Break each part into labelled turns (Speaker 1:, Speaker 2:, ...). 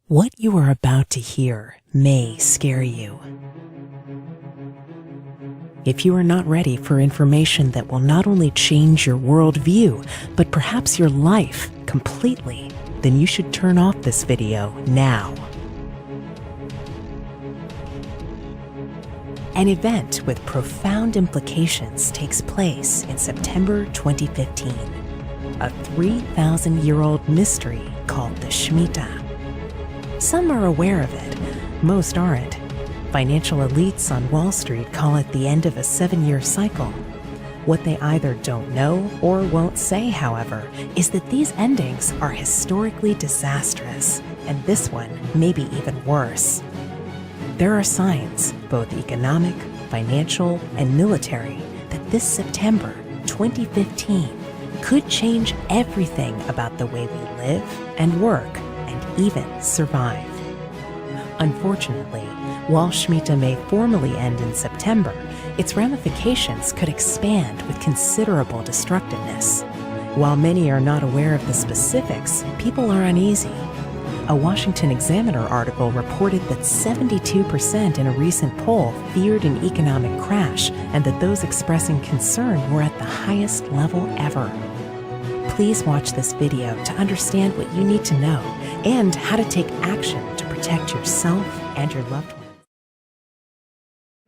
Speaker 1: What you are about to hear may scare you. If you are not ready for information that will not only change your worldview, but perhaps your life completely, then you should turn off this video now. An event with profound implications takes place in September 2015, a 3,000-year-old mystery called the Shemitah. Some are aware of it, most aren't. Financial elites on Wall Street call it the end of a 7-year cycle. What they either don't know or won't say, however, is that these endings are historically disastrous, and this one may be even worse. There are signs, both economic, financial, and military, that this September 2015 could change everything about the way we live and work and even survive. Unfortunately, while Shemitah may formally end in September, its ramifications could expand with considerable destructiveness. While many are not aware of the specifics, people are uneasy. A Washington Examiner article reported that 72% in a recent poll feared an economic crash and that those expressing concern were at the highest level ever. Please watch this video to understand what you need to know and how to take action to protect yourself and your loved ones.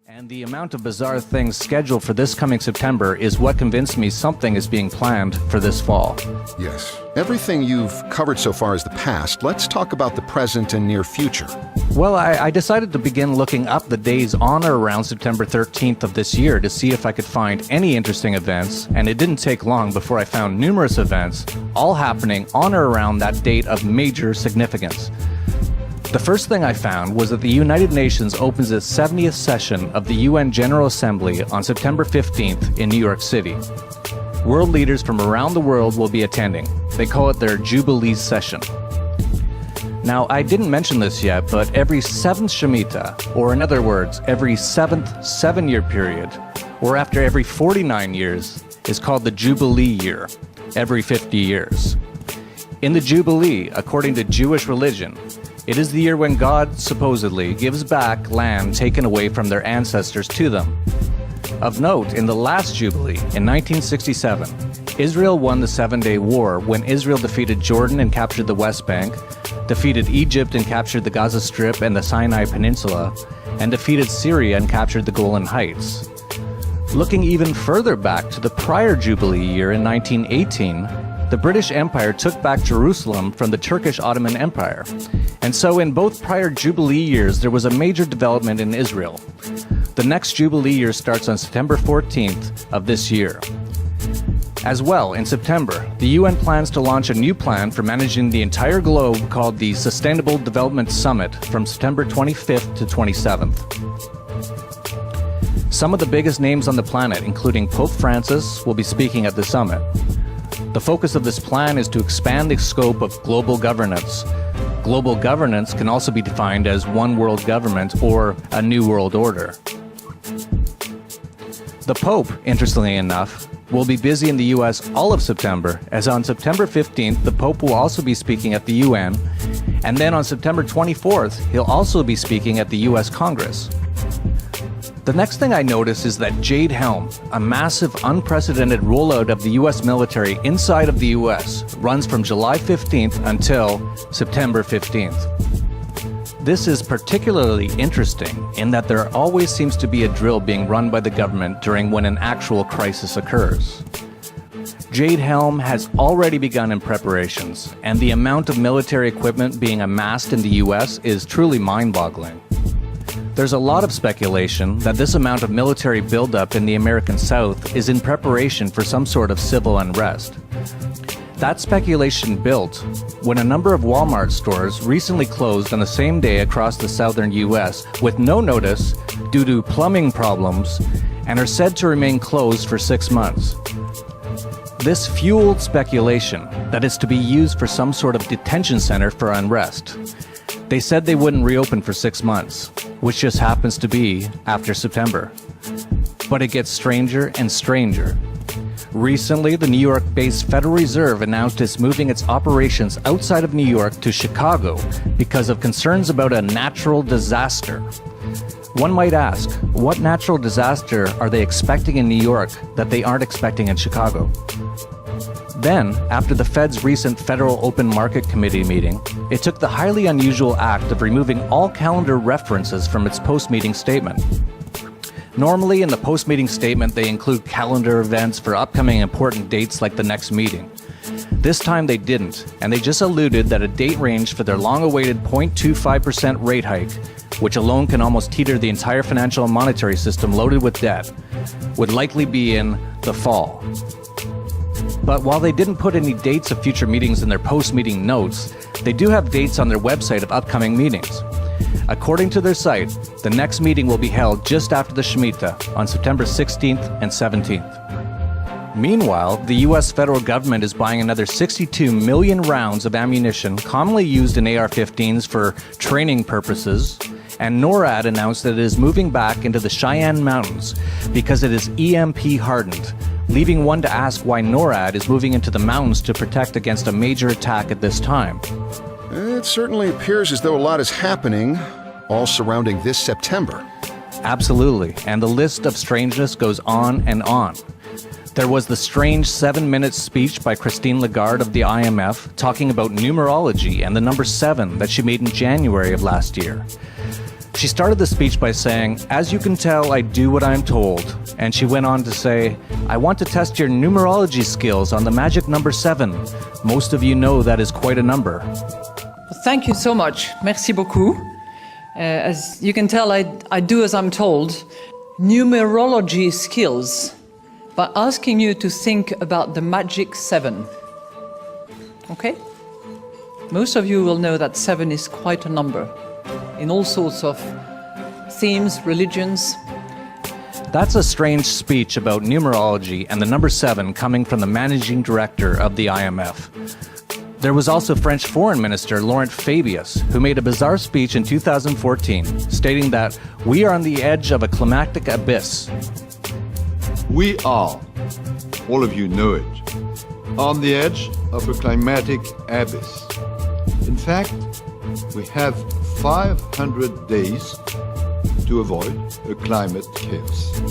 Speaker 2: And the amount of bizarre things scheduled for this coming September is what convinced me something is being planned for this fall.
Speaker 3: Yes. Everything you've covered so far is the past. Let's talk about the present and near future.
Speaker 2: Well, I decided to begin looking up the days on or around September 13th of this year to see if I could find any interesting events, and it didn't take long before I found numerous events, all happening on or around that date of major significance. The first thing I found was that the United Nations opens its 70th session of the UN General Assembly on September 15th in New York City. World leaders from around the world will be attending. They call it their Jubilee session. Now, I didn't mention this yet, but every 7th Shemitah, or in other words, every 7th 7-year period, or after every 49 years, is called the Jubilee year, every 50 years. In the Jubilee, according to Jewish religion, it is the year when God, supposedly, gives back land taken away from their ancestors to them. Of note, in the last Jubilee, in 1967, Israel won the 7-Day War when Israel defeated Jordan and captured the West Bank, defeated Egypt and captured the Gaza Strip and the Sinai Peninsula, and defeated Syria and captured the Golan Heights. Looking even further back to the prior Jubilee year in 1918, the British Empire took back Jerusalem from the Turkish Ottoman Empire. And so in both prior Jubilee years, there was a major development in Israel. The next Jubilee year starts on September 14th of this year. As well, in September, the UN plans to launch a new plan for managing the entire globe called the Sustainable Development Summit from September 25th to 27th. Some of the biggest names on the planet, including Pope Francis, will be speaking at the summit. The focus of this plan is to expand the scope of global governance. Global governance can also be defined as one world government or a new world order. The Pope, interestingly enough, will be busy in the US all of September, as on September 15th, the Pope will also be speaking at the UN, and then on September 24th, he'll also be speaking at the US Congress. The next thing I noticed is that Jade Helm, a massive, unprecedented rollout of the US military inside of the US, runs from July 15th until September 15th. This is particularly interesting in that there always seems to be a drill being run by the government during when an actual crisis occurs. Jade Helm has already begun in preparations, and the amount of military equipment being amassed in the US is truly mind-boggling. There's a lot of speculation that this amount of military buildup in the American South is in preparation for some sort of civil unrest. That speculation built when a number of Walmart stores recently closed on the same day across the southern US with no notice due to plumbing problems and are said to remain closed for 6 months. This fueled speculation that it's to be used for some sort of detention center for unrest. They said they wouldn't reopen for 6 months, which just happens to be after September. But it gets stranger and stranger. Recently, the New York-based Federal Reserve announced it's moving its operations outside of New York to Chicago because of concerns about a natural disaster. One might ask, what natural disaster are they expecting in New York that they aren't expecting in Chicago? Then, after the Fed's recent Federal Open Market Committee meeting, it took the highly unusual act of removing all calendar references from its post-meeting statement. Normally, in the post-meeting statement, they include calendar events for upcoming important dates like the next meeting. This time they didn't, and they just alluded that a date range for their long-awaited 0.25% rate hike, which alone can almost teeter the entire financial and monetary system loaded with debt, would likely be in the fall. But while they didn't put any dates of future meetings in their post-meeting notes, they do have dates on their website of upcoming meetings. According to their site, the next meeting will be held just after the Shemitah on September 16th and 17th. Meanwhile, the U.S. federal government is buying another 62 million rounds of ammunition commonly used in AR-15s for training purposes, and NORAD announced that it is moving back into the Cheyenne Mountains because it is EMP hardened, leaving one to ask why NORAD is moving into the mountains to protect against a major attack at this time.
Speaker 3: It certainly appears as though a lot is happening, all surrounding this September.
Speaker 2: Absolutely, and the list of strangeness goes on and on. There was the strange 7-minute speech by Christine Lagarde of the IMF talking about numerology and the number 7 that she made in January of last year. She started the speech by saying, "As you can tell, I do what I'm told." And she went on to say, "I want to test your numerology skills on the magic number 7. Most of you know that is quite a number."
Speaker 4: Thank you so much. Merci beaucoup. As you can tell, I do as I'm told. Numerology skills, by asking you to think about the magic 7. Okay? Most of you will know that 7 is quite a number in all sorts of themes, religions.
Speaker 2: That's a strange speech about numerology and the number 7 coming from the managing director of the IMF. There was also French Foreign Minister Laurent Fabius, who made a bizarre speech in 2014, stating that we are on the edge of a climactic abyss.
Speaker 5: We are, all of you know it, on the edge of a climatic abyss. In fact, we have 500 days to avoid a climate chaos.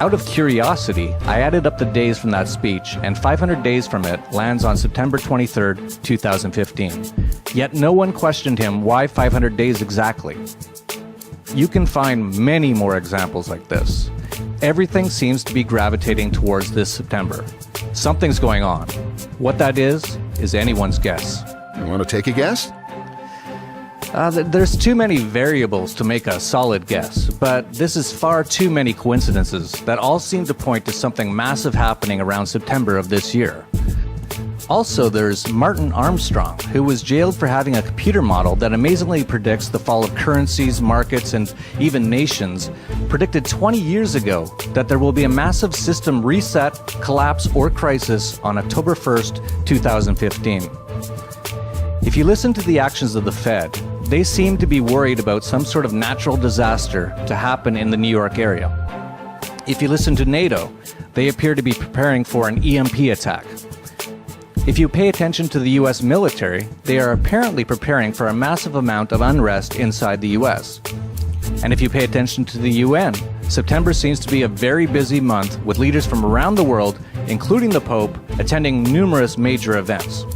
Speaker 2: Out of curiosity, I added up the days from that speech, and 500 days from it lands on September 23rd, 2015. Yet no one questioned him why 500 days exactly. You can find many more examples like this. Everything seems to be gravitating towards this September. Something's going on. What that is anyone's guess.
Speaker 3: You want to take a guess?
Speaker 2: There's too many variables to make a solid guess, but this is far too many coincidences that all seem to point to something massive happening around September of this year. Also, there's Martin Armstrong, who was jailed for having a computer model that amazingly predicts the fall of currencies, markets, and even nations, predicted 20 years ago that there will be a massive system reset, collapse, or crisis on October 1st, 2015. If you listen to the actions of the Fed, they seem to be worried about some sort of natural disaster to happen in the New York area. If you listen to NATO, they appear to be preparing for an EMP attack. If you pay attention to the US military, they are apparently preparing for a massive amount of unrest inside the US. And if you pay attention to the UN, September seems to be a very busy month with leaders from around the world, including the Pope, attending numerous major events.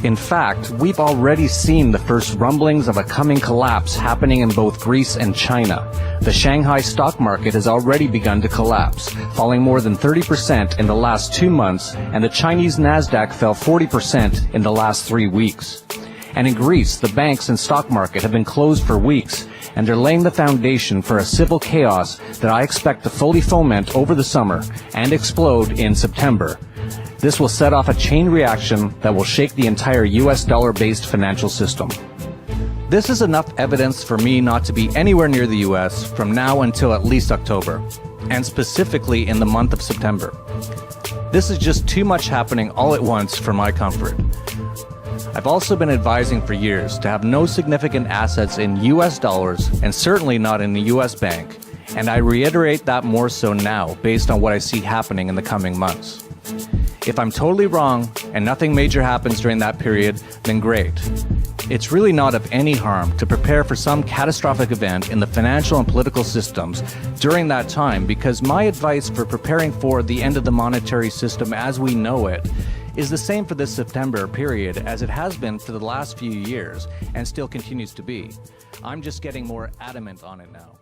Speaker 2: In fact, we've already seen the first rumblings of a coming collapse happening in both Greece and China. The Shanghai stock market has already begun to collapse, falling more than 30% in the last 2 months, and the Chinese Nasdaq fell 40% in the last 3 weeks. And in Greece, the banks and stock market have been closed for weeks, and they're laying the foundation for a civil chaos that I expect to fully foment over the summer and explode in September. This will set off a chain reaction that will shake the entire US dollar-based financial system. This is enough evidence for me not to be anywhere near the US from now until at least October, and specifically in the month of September. This is just too much happening all at once for my comfort. I've also been advising for years to have no significant assets in US dollars and certainly not in the US bank, And I reiterate that more so now, based on what I see happening in the coming months. If I'm totally wrong and nothing major happens during that period, then great. It's really not of any harm to prepare for some catastrophic event in the financial and political systems during that time, because my advice for preparing for the end of the monetary system as we know it is the same for this September period as it has been for the last few years and still continues to be. I'm just getting more adamant on it now.